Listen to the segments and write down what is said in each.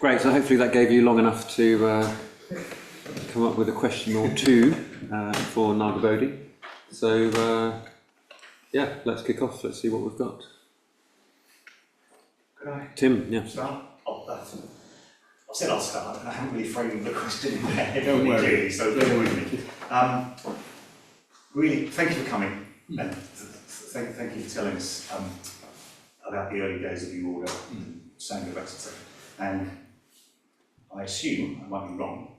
Great, so hopefully that gave you long enough to come up with a question or two for Nagabodhi. So yeah, let's kick off. Let's see what we've got. Could I? Tim, yeah. Start? I said I'll start, and I haven't really framed the question in there. Don't worry. Clearly, so bear with me. Really, thank you for coming, and thank you for telling us about the early days of the order, Sangha, etc. And I assume, I might be wrong,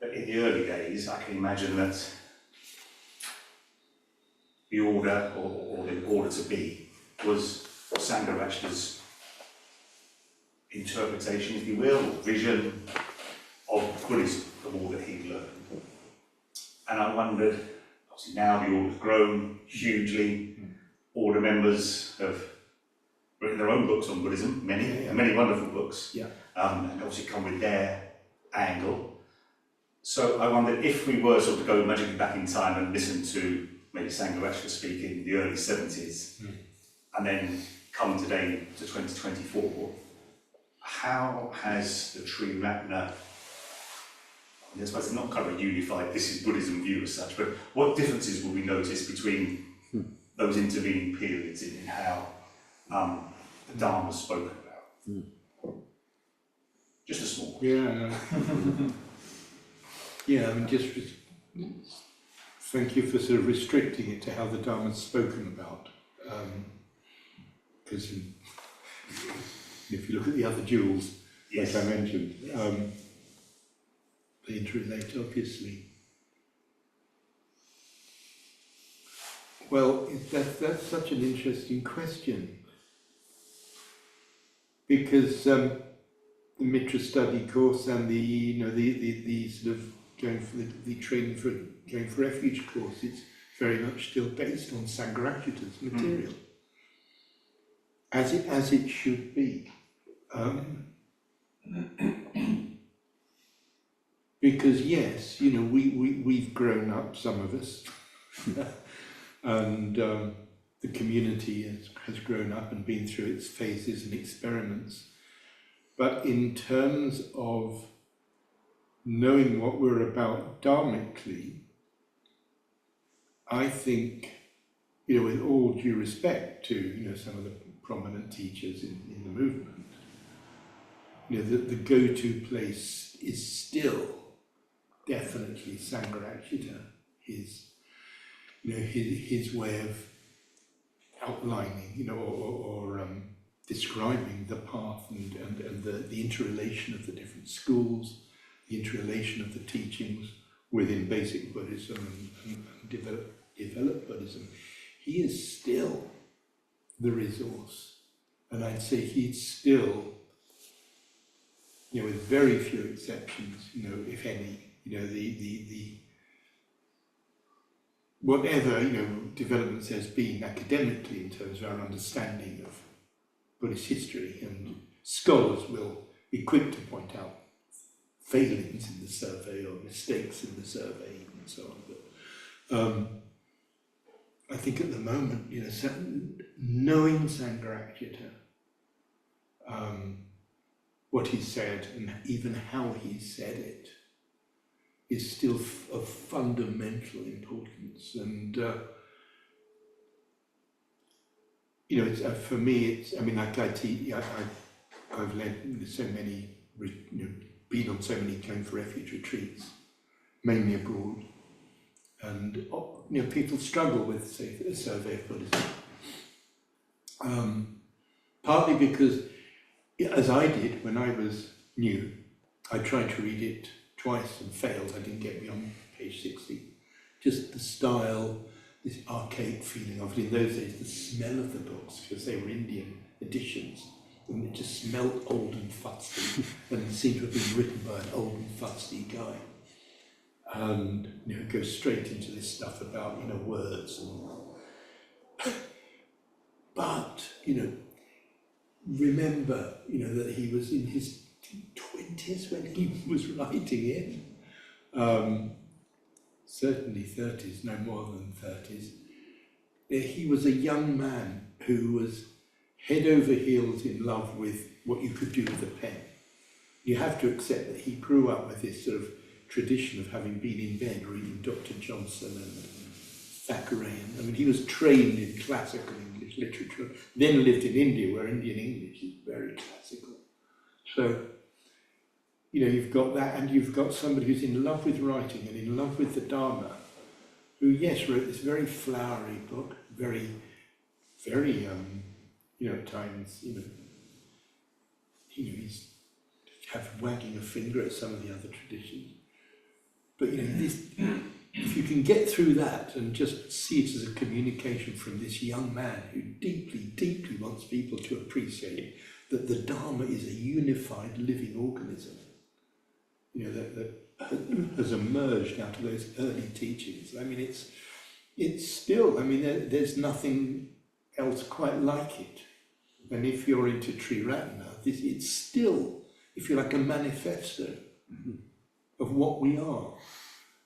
but in the early days, I can imagine that the order, or the order to be, was Sangharakshita's interpretation, if you will, or vision of Buddhism, of all that he'd learned. And I wondered, obviously now the order's grown hugely, order members have written their own books on Buddhism, many wonderful books, and obviously come with their angle. So I wondered if we were sort of to go magically back in time and listen to maybe Sangharakshita speak in the early 70s, and then come today to 2024, how has the Triratna, I suppose it's not kind of a unified, this is Buddhism view as such, but what differences will we notice between those intervening periods in how the Dharma is spoken about? Just a small one. Yeah. Yeah, I mean, thank you for sort of restricting it to how the Dharma is spoken about. Because if you look at the other jewels, Yes. like I mentioned, they interrelate, obviously. Well, that's such an interesting question, because the Mitra study course and the sort of going for the training for going for refuge course, it's very much still based on Sangharakshita's material, as it should be. Because yes, we've grown up, some of us, and the community has grown up and been through its phases and experiments. But in terms of knowing what we're about dharmically, I think, with all due respect to some of the prominent teachers in the movement, the go-to place is still definitely Sangharakshita, his way of outlining, or describing the path and the interrelation of the different schools, the interrelation of the teachings within basic Buddhism and developed Buddhism. He is still the resource, and I'd say he's still, with very few exceptions, if any, the whatever developments there's been academically in terms of our understanding of Buddhist history, and scholars will be quick to point out failings in the survey or mistakes in the survey and so on. But I think at the moment, knowing Sangharakshita, what he said and even how he said it, is still of fundamental importance. And it's, for me, I've led so many, been on so many Going for Refuge retreats, mainly abroad, and people struggle with, say, a survey of Buddhism. Partly because, as I did when I was new, I tried to read it twice and failed. I didn't get beyond page 60. Just the style, this archaic feeling of it. In those days, the smell of the books, because they were Indian editions, and it just smelled old and fusty, and it seemed to have been written by an old and fusty guy. And it goes straight into this stuff about words and but remember that he was in his 20s when he was writing it, certainly 30s, no more than 30s. He was a young man who was head over heels in love with what you could do with a pen, you have to accept that he grew up with this sort of tradition of having been in bed reading Dr. Johnson and Thackeray. I mean, he was trained in classical English literature, then lived in India, where Indian English is very classical. So, you know, you've got that, and you've got somebody who's in love with writing and in love with the Dharma, who, yes, wrote this very flowery book, very, very, you know, at times, he's have wagging a finger at some of the other traditions. But, you know, this, if you can get through that and just see it as a communication from this young man who deeply, deeply wants people to appreciate that the Dharma is a unified living organism, you know, that has emerged out of those early teachings. I mean, it's still, I mean, there's nothing else quite like it. And if you're into Triratna, it's still, if you like, a manifesto of what we are.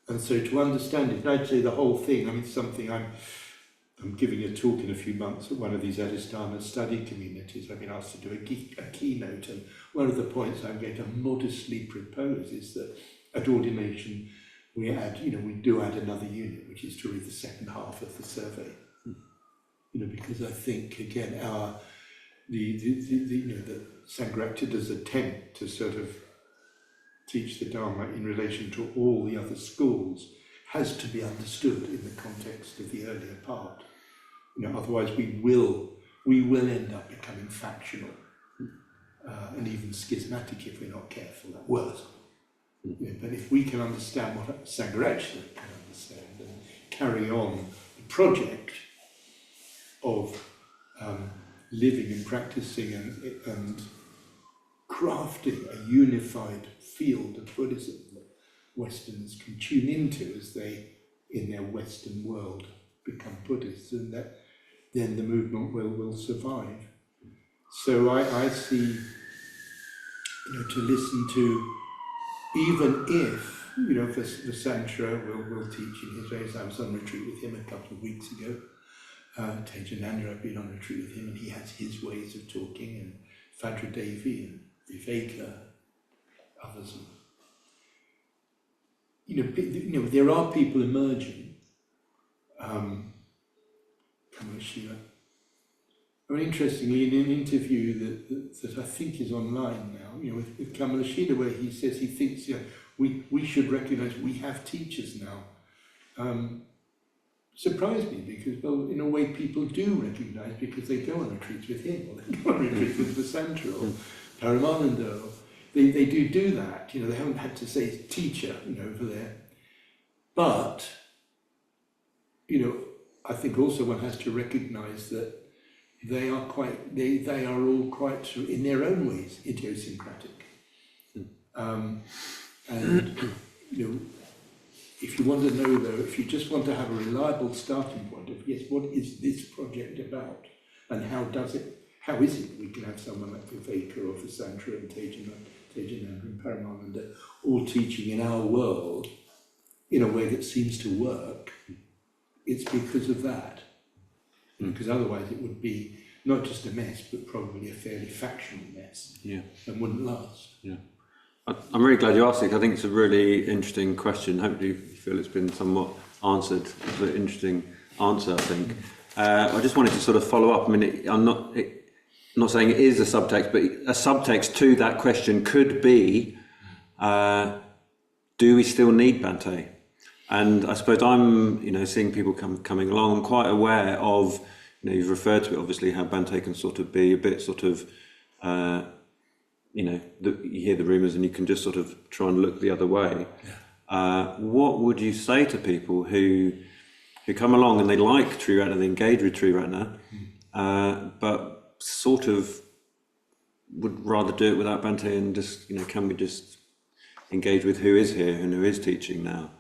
And so to understand it, and I'd say the whole thing, I mean, something I'm giving a talk in a few months at one of these Adhisthana study communities. I've been asked to do a keynote, and one of the points I'm going to modestly propose is that at ordination we add, you know, we do add another unit, which is to read the second half of the survey. You know, because I think again you know, the Sangharakshita's attempt to sort of teach the Dharma in relation to all the other schools has to be understood in the context of the earlier part. You know, otherwise we will end up becoming factional and even schismatic if we're not careful. At worst. You know, but if we can understand what Sangharakshita can understand and carry on the project of living and practicing and crafting a unified field of Buddhism that Westerners can tune into as they, in their Western world, become Buddhists, and that then the movement will survive. So I see, you know, to listen to, even if, you know, Vasantra will teach in his ways. I was on retreat with him a couple of weeks ago. Tejananda, I've been on retreat with him, and he has his ways of talking, and Phadra Devi and Viveka, others. You know, there are people emerging. Kamala Shiva. Very interestingly, in an interview that I think is online now, you know, with Kamala Shiva, where he says he thinks, you know, we should recognise we have teachers now. Surprised me because, well, in a way people do recognise because they go on retreats with him, or they go on retreats with Vasantra or Paramananda. They do that, you know, they haven't had to say teacher, you know, over there. But, you know, I think also one has to recognise that they are all quite, in their own ways, idiosyncratic. And, you know, if you want to know, though, if you just want to have a reliable starting point of, yes, what is this project about? And how is it we can have someone like Viveka or Vasantra and Tejananda and Paramananda all teaching in our world in a way that seems to work? It's because of that. Because otherwise it would be not just a mess, but probably a fairly factional mess. Yeah. And wouldn't last. Yeah. I'm really glad you asked it, because I think it's a really interesting question. Hopefully you feel it's been somewhat answered. It's an interesting answer, I think. I just wanted to sort of follow up. I mean, I'm not saying it is a subtext, but a subtext to that question could be, do we still need Bhante? And I suppose I'm, you know, seeing people coming along. I'm quite aware of, you know, you've referred to it obviously, how Bhante can sort of be a bit sort of, you know, you hear the rumours and you can just sort of try and look the other way. Yeah. What would you say to people who come along and they like Triratna, they engage with Triratna, but sort of would rather do it without Bhante and just, you know, can we just engage with who is here and who is teaching now?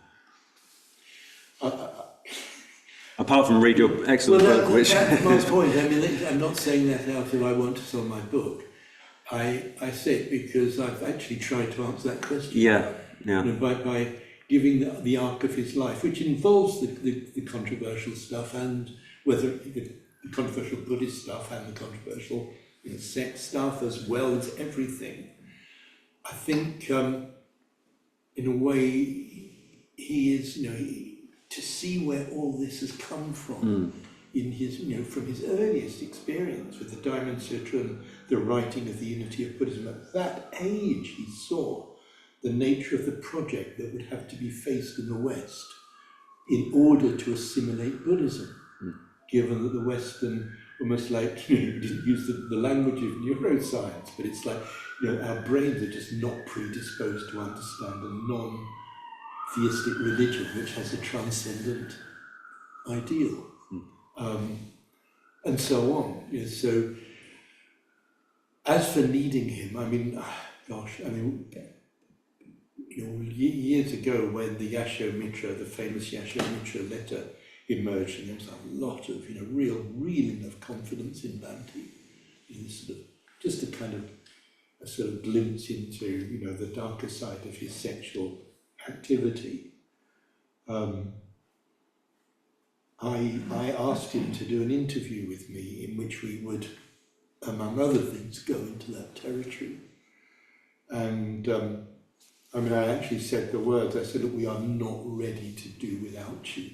Apart from read your excellent book, which... That's my point. I mean, I'm not saying that out if I want to sell my book. I say it because I've actually tried to answer that question. Yeah, yeah. You know, by giving the arc of his life, which involves the controversial stuff, and whether the controversial Buddhist stuff and the controversial, you know, sex stuff, as well as everything. I think in a way he is, to see where all this has come from in his, from his earliest experience with the Diamond Sutra and the writing of the Unity of Buddhism. At that age, he saw the nature of the project that would have to be faced in the West in order to assimilate Buddhism, given that the Western, almost like, he didn't use the language of neuroscience, but it's like, our brains are just not predisposed to understand a non-theistic religion which has a transcendent ideal, and so on. So, as for needing him, years ago when the Yasho Mitra, the famous Yasho Mitra letter emerged, and there was a lot of, real reeling of confidence in Bhante, just a sort of glimpse into, the darker side of his sexual activity. I asked him to do an interview with me in which we would, among other things, go into that territory. And I actually said the words, I said, look, we are not ready to do without you.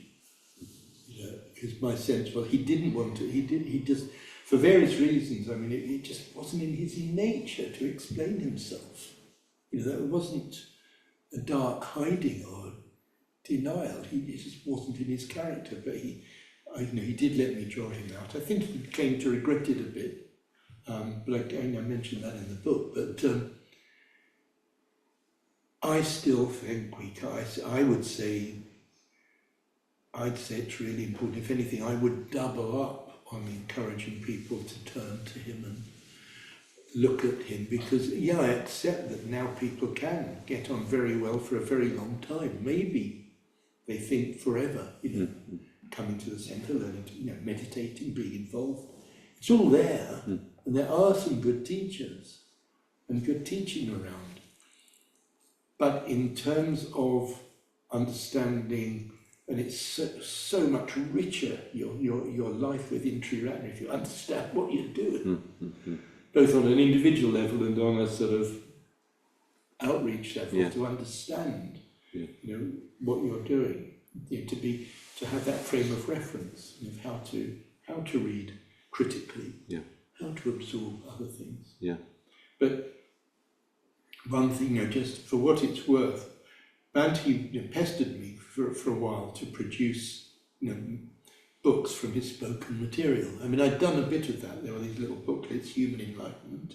Because my sense was he didn't want to, he just, for various reasons, it just wasn't in his nature to explain himself. That wasn't a dark hiding or denial. It just wasn't in his character, but he did let me draw him out. I think he came to regret it a bit, but I mentioned that in the book, but I still think I'd say it's really important. If anything, I would double up on encouraging people to turn to him and look at him, because, I accept that now people can get on very well for a very long time. Maybe they think forever, coming to the centre, learning to, meditating, being involved. It's all there, and there are some good teachers and good teaching around. But in terms of understanding, and it's so much richer, your life within Sri Ratna, if you understand what you're doing, both on an individual level and on a sort of outreach level, to understand, what you're doing, to have that frame of reference of how to read critically, how to absorb other things. But one thing, just for what it's worth, Bhante pestered me for a while to produce, books from his spoken material. I'd done a bit of that. There were these little booklets, Human Enlightenment,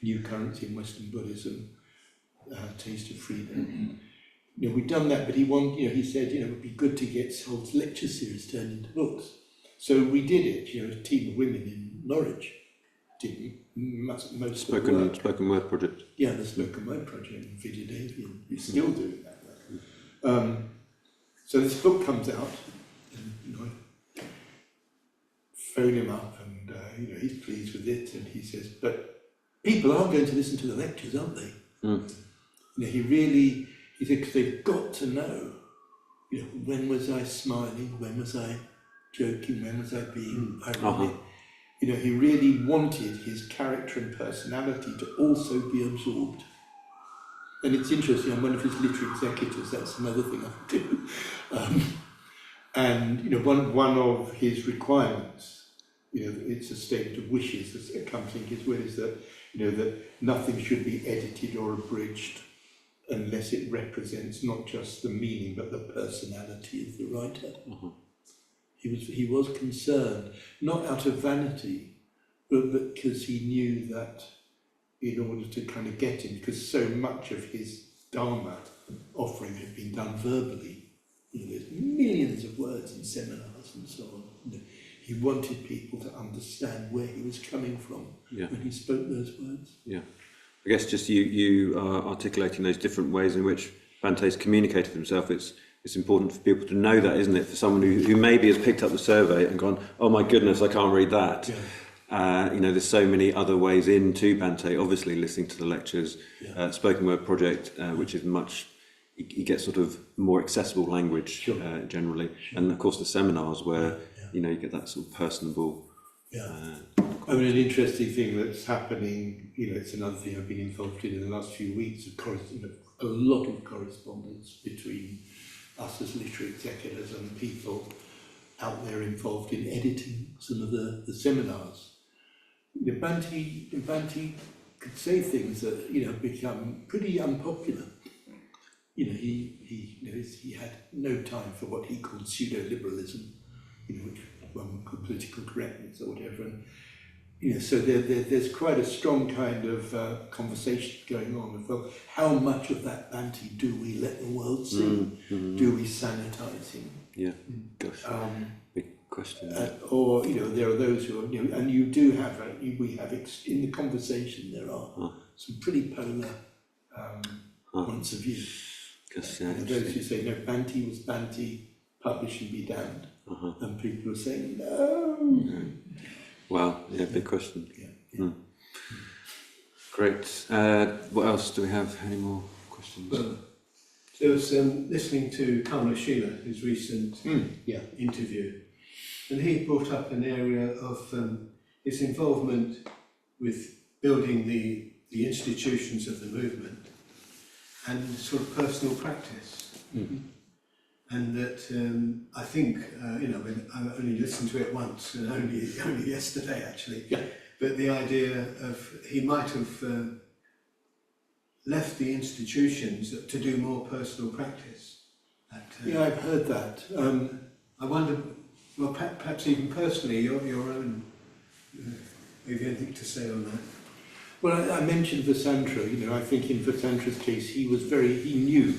New Currency in Western Buddhism, Taste of Freedom. We'd done that, but he said, it would be good to get Sol's lecture series turned into books. So we did it, a team of women in Norwich did most of the work. Spoken Word Project. Yeah, the Spoken Word Project in Vidya you're still doing that. So this book comes out, and I phone him up, and he's pleased with it, and he says, but people are going to listen to the lectures, aren't they? He said, because they've got to know, when was I smiling, when was I joking, when was I being ironic? He really wanted his character and personality to also be absorbed. And it's interesting, I'm one of his literary executors, that's another thing I do. And one of his requirements, it's a statement of wishes that's accompanying his will, is that, that nothing should be edited or abridged unless it represents not just the meaning but the personality of the writer. He was concerned, not out of vanity, but because he knew that in order to kind of get him, because so much of his Dharma offering had been done verbally, there's millions of words in seminars and so on. He wanted people to understand where he was coming from when he spoke those words. I guess just you are articulating those different ways in which Bhante's communicated himself. It's important for people to know that, isn't it? For someone who maybe has picked up the survey and gone, oh my goodness, I can't read that. There's so many other ways into Bhante. Obviously, listening to the lectures, Spoken Word Project, which is much, you get sort of more accessible language generally, and of course the seminars where you get that sort of personable I mean, an interesting thing that's happening, it's another thing I've been involved in the last few weeks, of course, a lot of correspondence between us as literary executors and people out there involved in editing some of the seminars. Banti could say things that, become pretty unpopular. He had no time for what he called pseudo-liberalism, which one would call political correctness or whatever. And, so there's quite a strong kind of conversation going on of, well, how much of that Banti do we let the world see? Do we sanitize him? Yeah, gosh, big question. Or, there are those who are, and you do have, we have, in the conversation there are some pretty polar points of view. Those who say, no, Banti was Banti, publishing be damned. And people are saying, no. Wow, yeah, big question. Yeah. Great. What else do we have? Any more questions? Well, there was listening to Kamala Sheila, his recent interview, and he brought up an area of his involvement with building the institutions of the movement and sort of personal practice. And that I think, I only listened to it once, and only yesterday actually, but the idea of he might have left the institutions to do more personal practice. I've heard that. I wonder, well, perhaps even personally, your own, have you anything to say on that? Well, I mentioned Vasantra. I think in Vasantra's case, he knew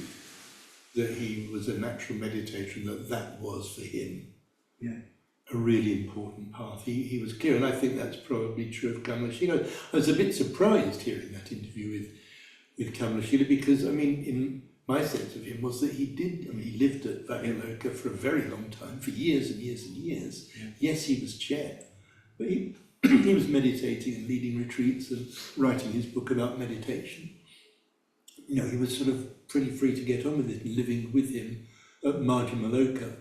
that he was a natural meditator and that was for him a really important path. He was clear, and I think that's probably true of Kamala Sheila. I was a bit surprised hearing that interview with Kamala Sheila because, in my sense of him was that he lived at Vajraloka for a very long time, for years and years and years. Yeah. Yes, he was chair, but he was meditating and leading retreats and writing his book about meditation. He was sort of pretty free to get on with it, and living with him at Vajraloka.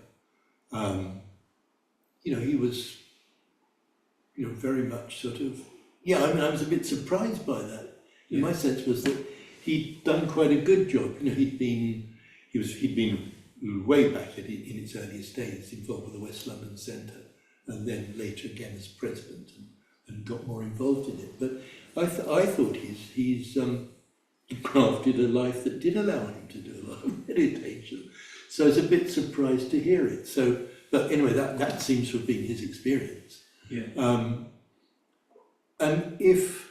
He was, very much sort of, I was a bit surprised by that. My sense was that he'd done quite a good job. He'd been way back in its earliest days involved with the West London Centre, and then later again as president, and got more involved in it. But I thought he's crafted a life that did allow him to do a lot of meditation. So I was a bit surprised to hear it. So, but anyway, that seems to have been his experience. Yeah. And if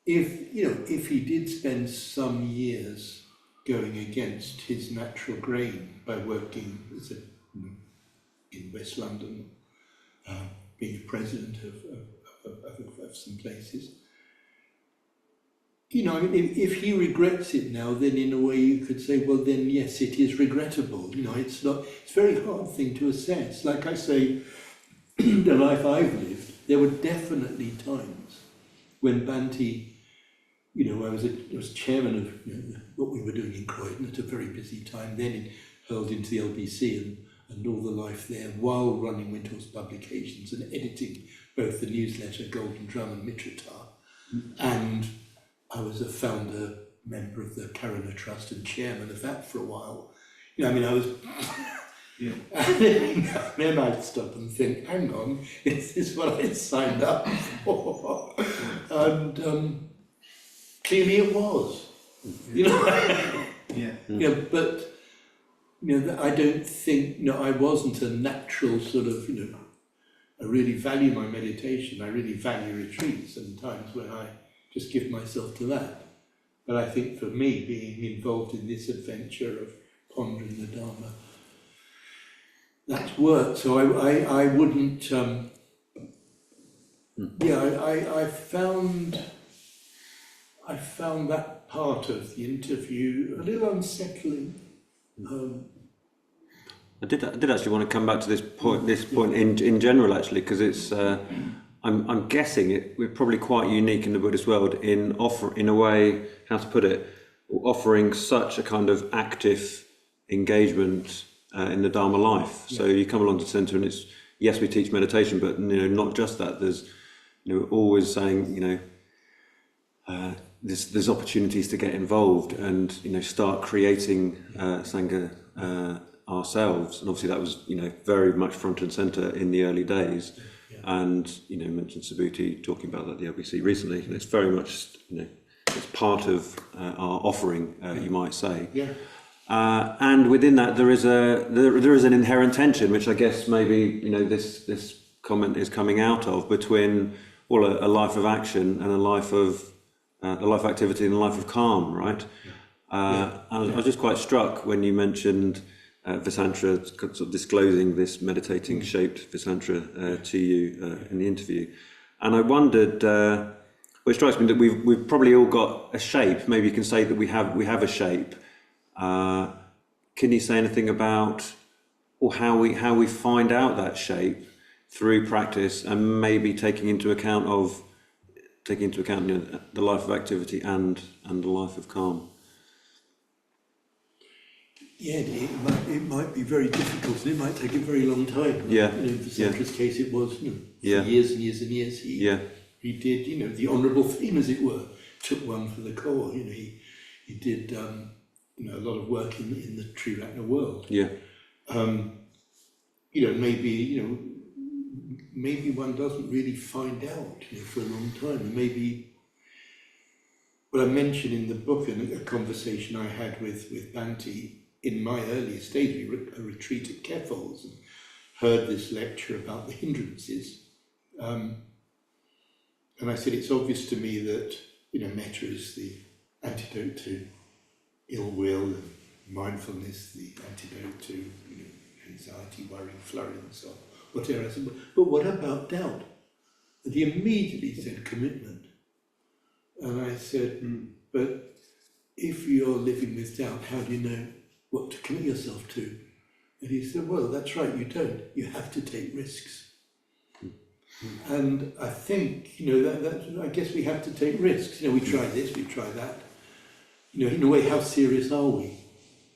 he did spend some years going against his natural grain by working in West London, being a president of some places, if he regrets it now, then in a way you could say, well, then yes, it is regrettable. It's a very hard thing to assess. Like I say, the life I've lived, there were definitely times when Banti, I was chairman of what we were doing in Croydon at a very busy time, then hurled into the LBC and all the life there, while running Windhorse Publications and editing both the newsletter Golden Drum and Mitratar. And I was a founder member of the Karana Trust and chairman of that for a while. I was... Yeah. And then I'd stop and think, hang on, is this what I signed up for? And clearly it was. But I don't think, I wasn't a natural sort of, I really value my meditation, I really value retreats and times when I just give myself to that. But I think for me, being involved in this adventure of pondering the Dharma, that's work. So I wouldn't, I found that part of the interview a little unsettling. I did actually want to come back to this point in general, actually, because it's I'm guessing we're probably quite unique in the Buddhist world in a way, how to put it, offering such a kind of active engagement in the Dharma life. Yeah. So you come along to the centre and it's, yes, we teach meditation, but not just that. There's always saying, there's opportunities to get involved and start creating Sangha ourselves, and obviously that was very much front and centre in the early days. And mentioned Subhuti talking about that at the LBC recently. It's very much it's part of our offering, you might say. And within that there is an inherent tension, which I guess maybe this comment is coming out of, between a life of action and a life of activity and a life of calm, right? I was just quite struck when you mentioned Visantra, sort of disclosing this meditating shaped Visantra to you in the interview, and I wondered. Well, it strikes me that we've probably all got a shape. Maybe you can say that we have a shape. Can you say anything about how we find out that shape through practice, and maybe taking into account the life of activity and the life of calm? Yeah, it might be very difficult, and it might take a very long time. In Visantra's case, it was for years and years and years. He did, the honourable theme, as it were, took one for the core. He did, a lot of work in the Triratna world. Maybe one doesn't really find out for a long time. And maybe, I mentioned in the book a conversation I had with Bhante in my earlier stage, a retreat at Kefals, and heard this lecture about the hindrances. And I said, it's obvious to me that, metta is the antidote to ill will, and mindfulness, the antidote to, anxiety, worry, flurry, and so on. Whatever. I said, but what about doubt? And he immediately said commitment. And I said, but if you're living with doubt, how do you know what to commit yourself to? And he said, well, that's right, you don't. You have to take risks. And I think, I guess we have to take risks. We try this, we try that. In a way, how serious are we,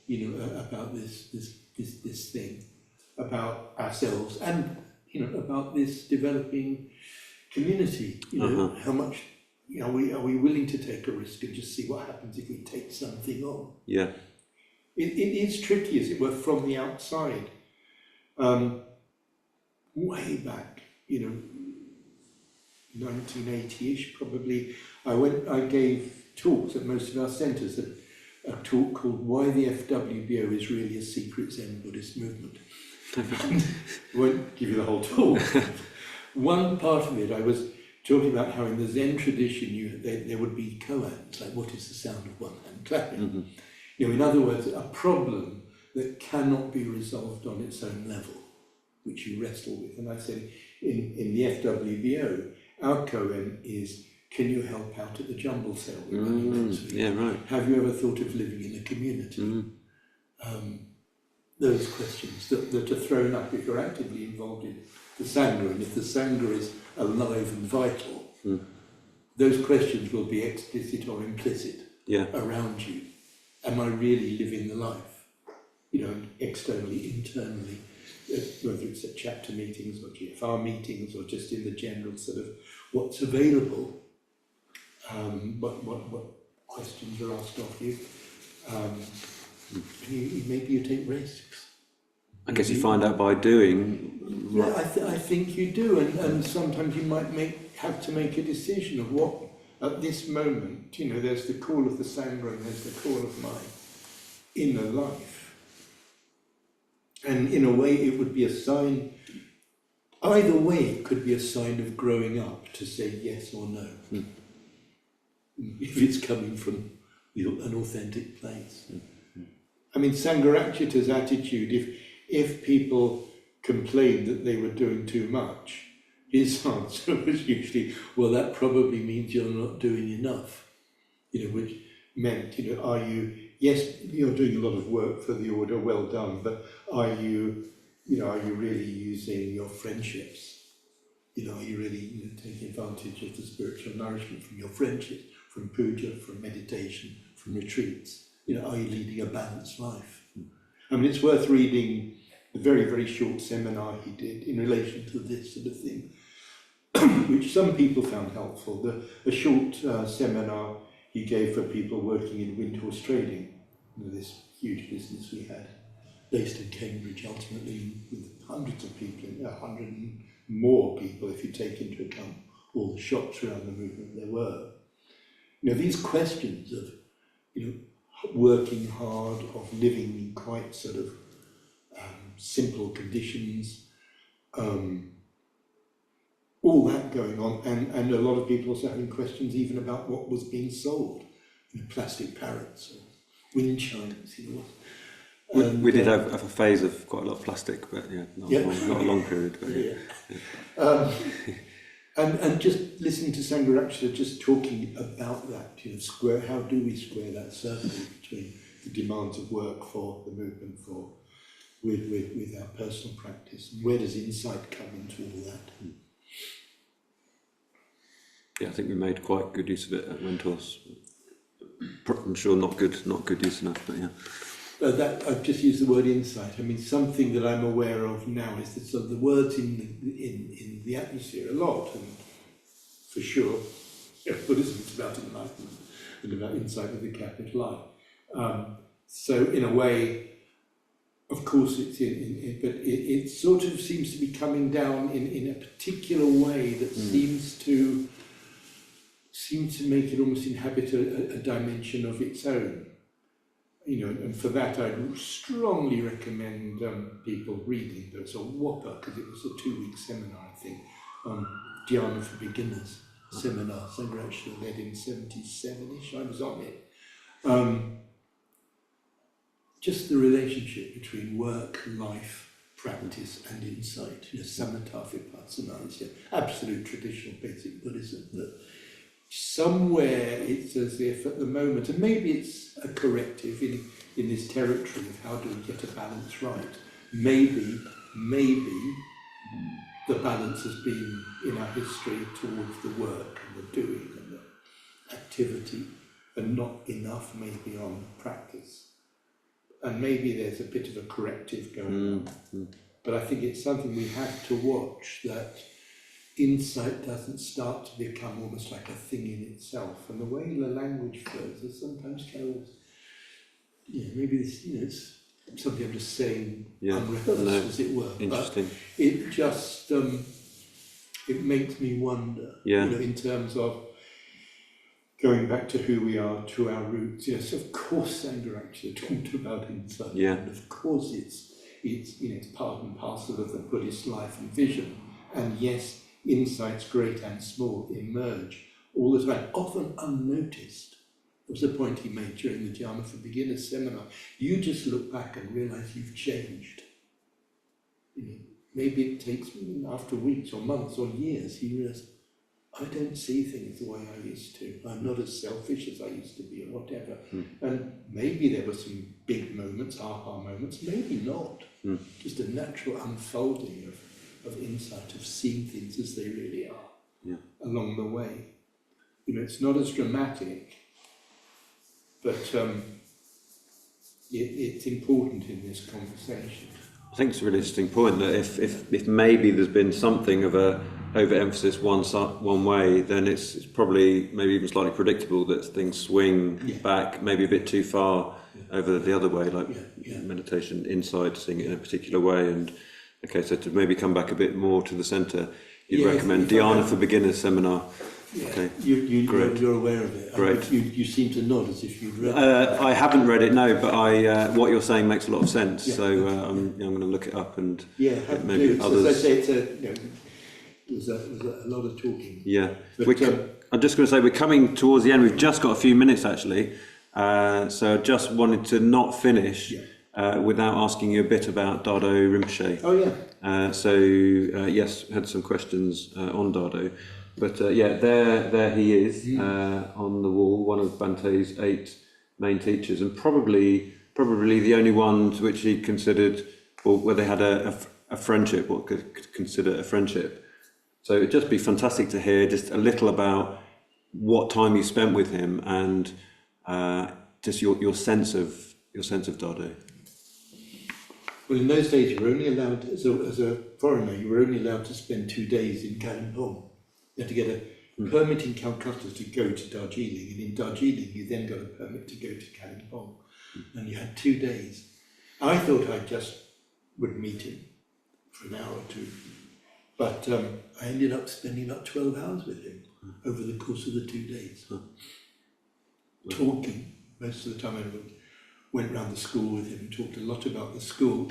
about this thing, about ourselves, and about this developing community. How much are we willing to take a risk and just see what happens if we take something on? It is tricky, as it were, from the outside. Way back, 1980-ish probably, I gave talks at most of our centres, a talk called Why the FWBO is Really a Secret Zen Buddhist Movement. I won't give you the whole talk. One part of it, I was talking about how in the Zen tradition there would be koans, like what is the sound of one hand clapping. In other words, a problem that cannot be resolved on its own level, which you wrestle with. And I said, in the FWBO, our koan is, can you help out at the jumble cell we're running next week? Right. Have you ever thought of living in a community? Those questions that are thrown up if you're actively involved in the Sangha, and if the Sangha is alive and vital, those questions will be explicit or implicit around you. Am I really living the life? Externally, internally, whether it's at chapter meetings or GFR meetings or just in the general sort of what's available, what questions are asked of you. Maybe you take risks. I guess you find out by doing. Yeah, I think you do, and sometimes you might have to make a decision of what, at this moment, there's the call of the Sangha and there's the call of my inner life. And in a way it would be a sign, either way it could be a sign of growing up to say yes or no. If it's coming from an authentic place. I mean, Sangharakshita's attitude, if people complained that they were doing too much, his answer was usually, well, that probably means you're not doing enough. Which meant, yes, you're doing a lot of work for the order, well done, but are you really using your friendships? Are you really taking advantage of the spiritual nourishment from your friendships, from puja, from meditation, from retreats? Are you leading a balanced life? I mean, it's worth reading the very, very short seminar he did in relation to this sort of thing. which some people found helpful. A short seminar he gave for people working in windhorse trading, this huge business we had, based in Cambridge ultimately, with hundreds of people, 100 and more people if you take into account all the shops around the movement there were. These questions of, working hard, of living in quite sort of simple conditions, all that going on, and a lot of people also having questions even about what was being sold, plastic parrots or wind chimes, We did have a phase of quite a lot of plastic, but not a long period. But And just listening to Sangharakshita just talking about that, how do we square that circle between the demands of work for the movement with our personal practice? Where does insight come into all that? Yeah, I think we made quite good use of it at Windhorse. I'm sure not good use enough, but yeah. That I've just used the word insight. I mean, something that I'm aware of now is that the words in the atmosphere a lot, and for sure, Buddhism is about enlightenment and about insight with a capital I. So in a way, of course, it's but it sort of seems to be coming down in a particular way that seems to make it almost inhabit a dimension of its own. And for that I'd strongly recommend people reading. There's a whopper, because it was a 2-week seminar, I think, Dhyana for Beginners seminar, Sangharakshita led in 77-ish, I was on it. Just the relationship between work, life, practice and insight. Samatha vipassana is absolute traditional basic Buddhism, that somewhere it's as if at the moment, and maybe it's a corrective in this territory of how do we get a balance right, maybe the balance has been in our history towards the work and the doing and the activity, and not enough maybe on practice. And maybe there's a bit of a corrective going on. But I think it's something we have to watch, that insight doesn't start to become almost like a thing in itself. And the way the language flows is sometimes kind of, maybe this, it's something I'm just saying, unrehearsed, as it were. Interesting. But it just, it makes me wonder, in terms of going back to who we are, to our roots. So of course Sangharakshita talked about insight. And of course it's part and parcel of the Buddhist life and vision. And yes, insights, great and small, emerge all the time, often unnoticed. There was a point he made during the Dhyana for Beginners seminar. You just look back and realise you've changed. Maybe it takes, after weeks or months or years, you realise, I don't see things the way I used to. I'm not as selfish as I used to be, or whatever. And maybe there were some big moments, aha moments, maybe not. Just a natural unfolding of insight, of seeing things as they really are along the way. It's not as dramatic, but it's important in this conversation. I think it's a really interesting point that if maybe there's been something of a overemphasis one way, then it's probably maybe even slightly predictable that things swing back maybe a bit too far over the other way, like meditation, insight, seeing it in a particular way. And okay, so to maybe come back a bit more to the centre, you'd recommend Dhyana for Beginners seminar. Okay, you're aware of it. Great. You seem to nod as if you'd read it. I haven't read it, no, but what you're saying makes a lot of sense. So I'm going to look it up and maybe others. As I say, there's a lot of talking. Yeah, but, I'm just going to say we're coming towards the end. We've just got a few minutes actually, so I just wanted to not finish without asking you a bit about Dado Rinpoche. Oh yeah. Yes, had some questions on Dado. But there he is on the wall, one of Bante's 8 main teachers, and probably the only one to which he considered, or where they had a friendship, or could consider a friendship. So it'd just be fantastic to hear just a little about what time you spent with him and just your sense of Dado. Well, in those days, you were only allowed, as a foreigner, you were only allowed to spend 2 days in Kalimpong. You had to get a permit in Calcutta to go to Darjeeling, and in Darjeeling you then got a permit to go to Kalimpong, and you had 2 days. I thought I just would meet him for an hour or two, but I ended up spending about 12 hours with him over the course of the 2 days, talking. Most of the time I went round the school with him and talked a lot about the school.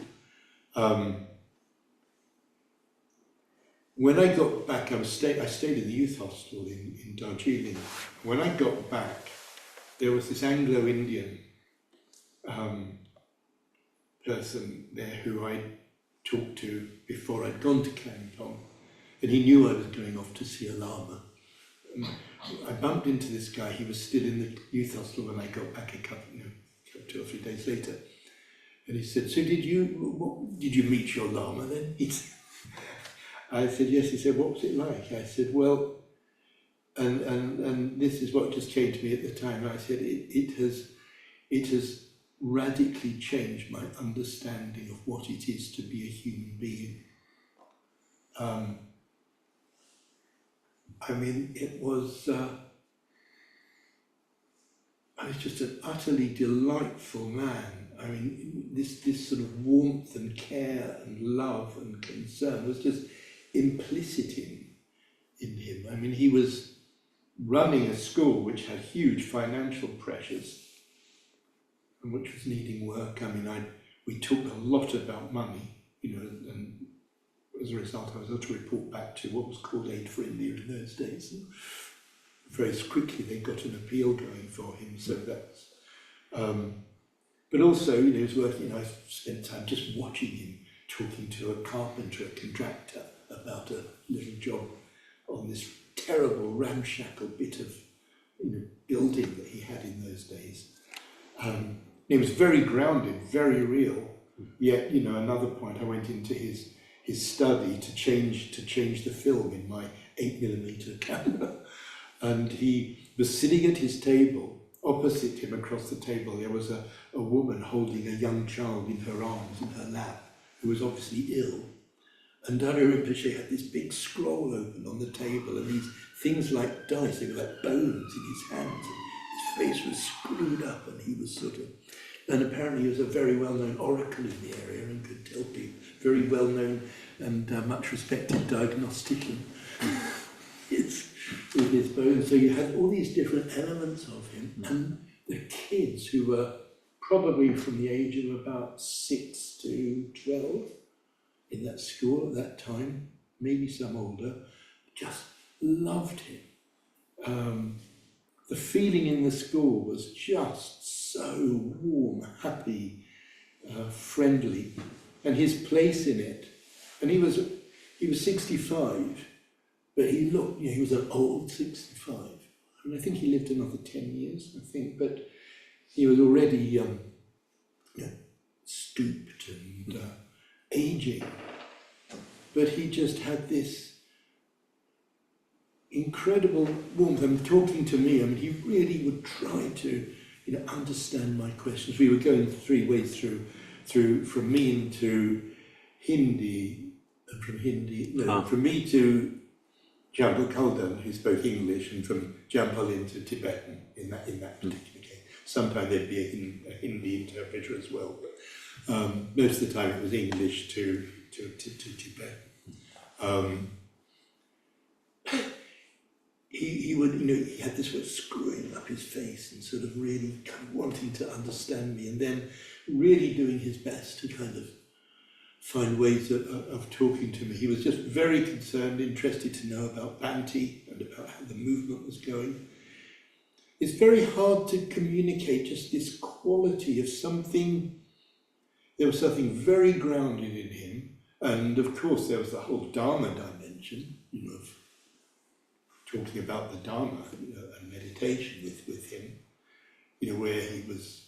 When I got back, I stayed in the youth hostel in Darjeeling. When I got back, there was this Anglo-Indian person there who I talked to before I'd gone to Kalimpong, and he knew I was going off to see a Lama. And I bumped into this guy. He was still in the youth hostel when I got back a couple 2 or 3 days later, and he said, "So did you meet your Lama then?" I said, "Yes." He said, "What was it like?" I said, "Well," and this is what just came to me at the time. I said, it has radically changed my understanding of what it is to be a human being. I mean, it was just an utterly delightful man. I mean, this sort of warmth and care and love and concern was just implicit in him. I mean, he was running a school which had huge financial pressures and which was needing work. I mean, we talked a lot about money, and as a result, I was able to report back to what was called Aid for India in those days. And very quickly, they got an appeal going for him. So that's. But also, he was working. I spent time just watching him talking to a carpenter, a contractor, about a little job on this terrible ramshackle bit of building that he had in those days. He was very grounded, very real. Yet, another point, I went into his study to change the film in my 8mm camera, and he was sitting at his table. Opposite him, across the table, there was a woman holding a young child in her arms, in her lap, who was obviously ill. And I remember she had this big scroll open on the table, and these things like dice, they were like bones in his hands. And his face was screwed up, and he was and apparently he was a very well-known oracle in the area and could tell people, very well-known and much respected diagnostician with his bones. So you had all these different elements of him, and the kids who were probably from the age of about 6 to 12 in that school at that time, maybe some older, just loved him. The feeling in the school was just so warm, happy, friendly, and his place in it. And he was 65, but he looked, he was an old 65. I mean, I think he lived another 10 years, but he was already stooped and aging. But he just had this incredible warmth. And talking to me, I mean, he really would try to, understand my questions. We were going 3 ways through from me into Hindi, and from me to Jampal Kaldan, who spoke English, and from Jampal into Tibetan in that particular case. Sometimes there'd be a Hindi interpreter as well, but most of the time it was English to Tibetan. He would, he had this way of screwing up his face and sort of really kind of wanting to understand me, and then really doing his best to kind of find ways of talking to me. He was just very concerned, interested to know about Bhante and about how the movement was going. It's very hard to communicate just this quality of something. There was something very grounded in him, and of course there was the whole Dharma dimension, of talking about the Dharma and meditation with him, where he was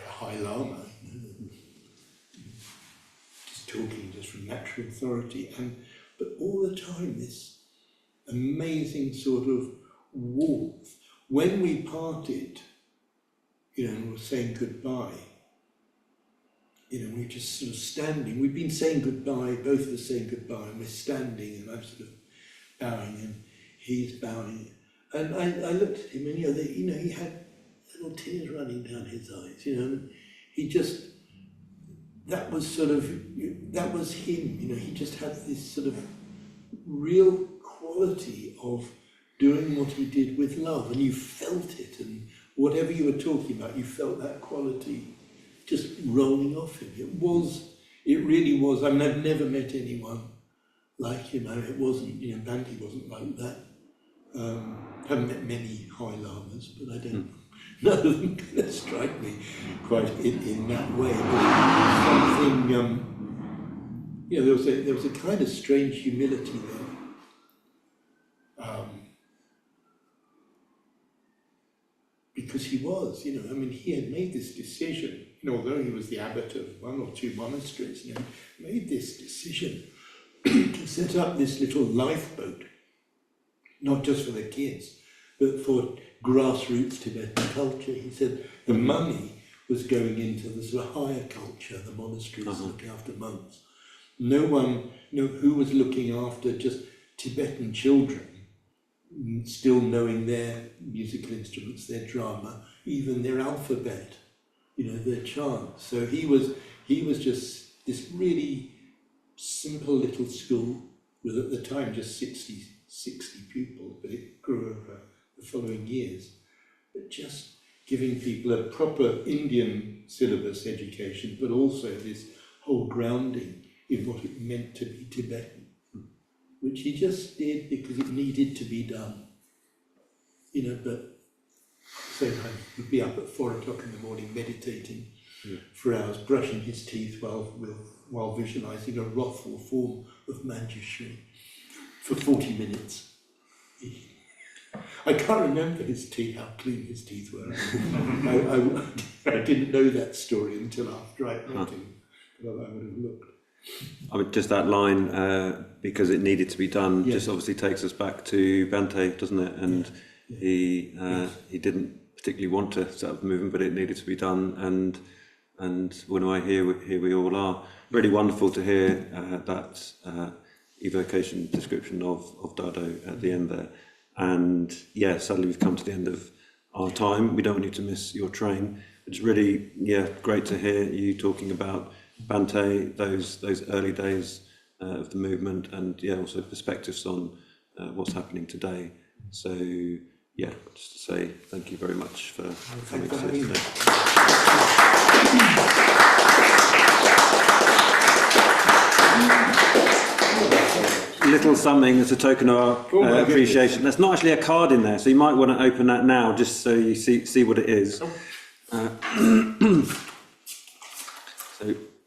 a high Lama, just talking just from natural authority, but all the time this amazing sort of warmth. When we parted, and were saying goodbye, we were just sort of standing. We'd been saying goodbye, both of us saying goodbye, and we're standing, and I'm sort of bowing, and he's bowing. And I looked at him, and he had little tears running down his eyes, and he just, that was him, he just had this sort of real quality of doing what he did with love, and you felt it, and whatever you were talking about, you felt that quality just rolling off him. It really was. I mean, I've never met anyone like him. It wasn't, Bhante wasn't like that. Haven't met many High Lamas, but I don't. None of them kind of strike me quite in that way. But something, there was a kind of strange humility there. Because he was, he had made this decision, although he was the abbot of one or two monasteries, made this decision to set up this little lifeboat, not just for the kids, but for grassroots Tibetan culture. He said the money was going into the sort of higher culture, the monasteries looking after monks. No one, who was looking after just Tibetan children, still knowing their musical instruments, their drama, even their alphabet, their chants. So he was just this really simple little school with at the time just 60 pupils, but it grew over the following years. But just giving people a proper Indian syllabus education, but also this whole grounding in what it meant to be Tibetan, which he just did because it needed to be done. But same time, he'd be up at 4 o'clock in the morning meditating for hours, brushing his teeth while visualizing a wrathful form of Manjushri for 40 minutes. I can't remember how clean his teeth were. I didn't know that story until after I met him, but I would have looked. I mean, just that line, because it needed to be done, just obviously takes us back to Bhante, doesn't it? And he didn't particularly want to set up the movement, but it needed to be done. And when here we all are. Really wonderful to hear that evocation description of Dado at the end there. And sadly we've come to the end of our time. We don't want you to miss your train. It's really great to hear you talking about Bhante, those early days of the movement, and also perspectives on what's happening today. So just to say thank you very much for coming to this today. Little something as a token of our appreciation. There's not actually a card in there, so you might want to open that now just so you see what it is. So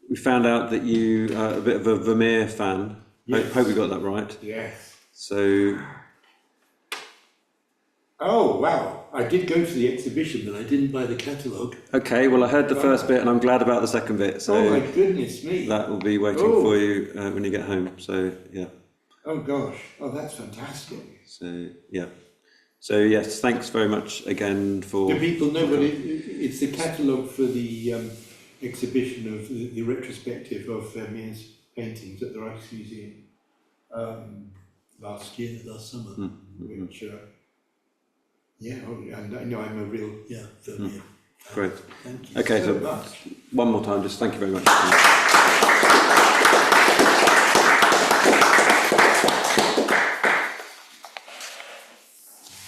we found out that you are a bit of a Vermeer fan. Yes. Hope we got that right. Yes. So. Oh, wow. I did go to the exhibition, but I didn't buy the catalogue. Okay, well, I heard the first bit and I'm glad about the second bit. So oh, my goodness me. That will be waiting for you when you get home. So, Oh, gosh. Oh, that's fantastic. So, So, yes, thanks very much again for... Do people know what it's the catalogue for the exhibition of the retrospective of Vermeer's paintings at the Rijksmuseum last summer, which... and I know I'm a real Vermeer. Great. Thank you so much. One more time, just thank you very much.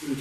Good.